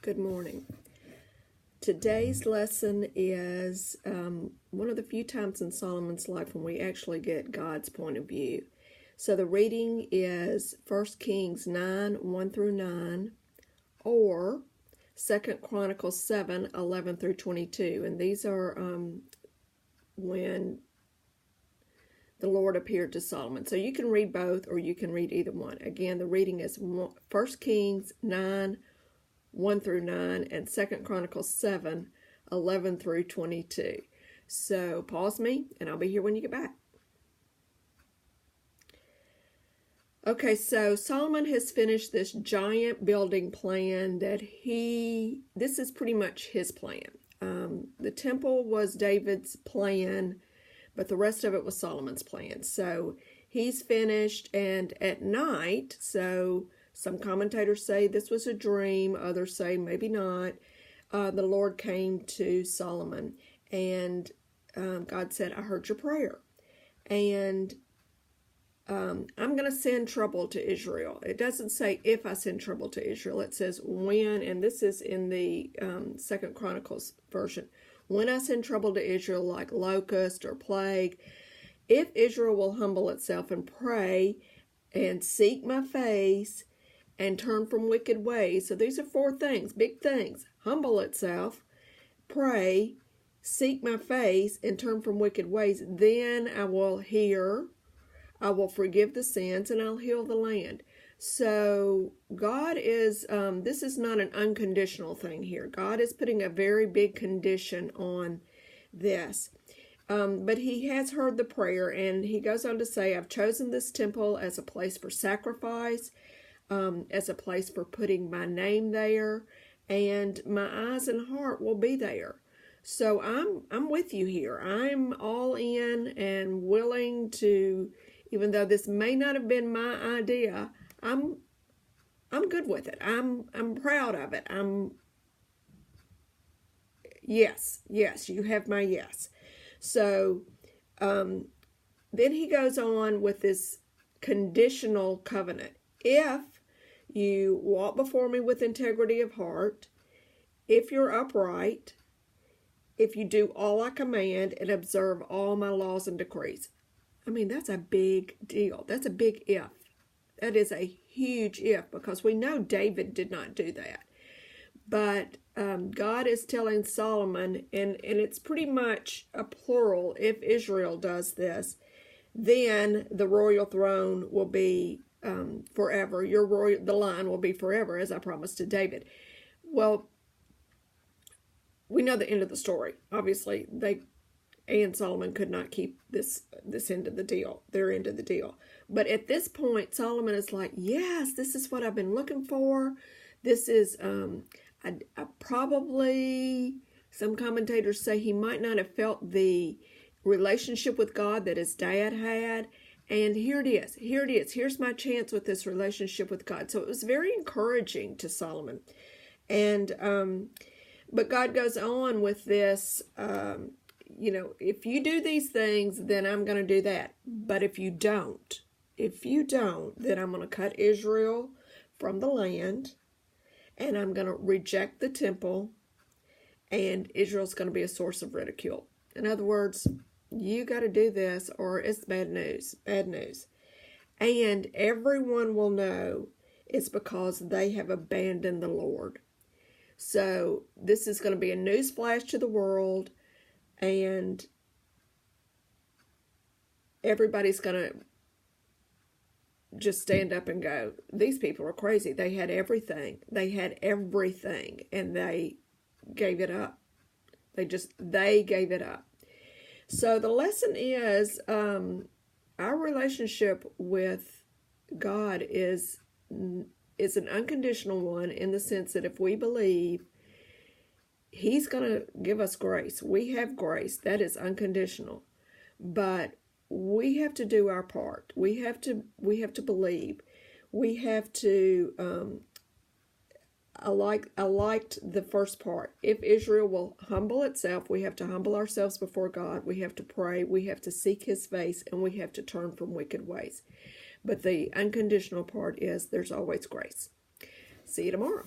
Good morning. Today's lesson is one of the few times in Solomon's life when we actually get God's point of view. So the reading is 1 Kings 9, 1 through 9, or 2 Chronicles 7, 11 through 22. And these are when the Lord appeared to Solomon. So you can read both or you can read either one. Again, the reading is 1 Kings 9, 1 through 9, and 2 Chronicles 7, 11 through 22. So pause me, and I'll be here when you get back. Okay, so Solomon has finished this giant building plan that this is pretty much his plan. The temple was David's plan, but the rest of it was Solomon's plan. So he's finished, and at night, so some commentators say this was a dream, others say maybe not, the Lord came to Solomon, and God said, I heard your prayer, and I'm going to send trouble to Israel. It doesn't say if I send trouble to Israel. It says when, and this is in the 2 Chronicles version. When I send trouble to Israel like locust or plague, if Israel will humble itself and pray and seek my face and turn from wicked ways. So these are 4 things, big things. Humble itself, pray, seek my face, and turn from wicked ways. Then I will hear, I will forgive the sins, and I'll heal the land. So God is, this is not an unconditional thing here. God is putting a very big condition on this. But he has heard the prayer, and he goes on to say, I've chosen this temple as a place for sacrifice, as a place for putting my name there, and my eyes and heart will be there. So I'm with you here. I'm all in and willing to, even though this may not have been my idea, I'm good with it. I'm proud of it. Yes, you have my yes. So then he goes on with this conditional covenant. If you walk before me with integrity of heart, if you're upright, if you do all I command and observe all my laws and decrees. I mean, that's a big deal. That's a big if. That is a huge if, because we know David did not do that. But God is telling Solomon, and it's pretty much a plural, if Israel does this, then the royal throne will be forever. The line will be forever, as I promised to David. Well, we know the end of the story. Obviously, they and Solomon could not keep this end of the deal, their end of the deal. But at this point, Solomon is like, yes, this is what I've been looking for. This is probably, some commentators say he might not have felt the relationship with God that his dad had. And here it is. Here's my chance with this relationship with God. So it was very encouraging to Solomon. And but God goes on with this, if you do these things, then I'm going to do that. But if you don't, then I'm going to cut Israel from the land, and I'm going to reject the temple, and Israel's going to be a source of ridicule. In other words, you got to do this or it's bad news. And everyone will know it's because they have abandoned the Lord. So this is going to be a news flash to the world, and everybody's going to just stand up and go, these people are crazy. They had everything, and they gave it up. They gave it up. So the lesson is, our relationship with God is an unconditional one, in the sense that if we believe, He's going to give us grace. We have grace. That is unconditional. But we have to do our part. We have to believe. We have to, I liked the first part. If Israel will humble itself, we have to humble ourselves before God. We have to pray. We have to seek His face, and we have to turn from wicked ways. But the unconditional part is there's always grace. See you tomorrow.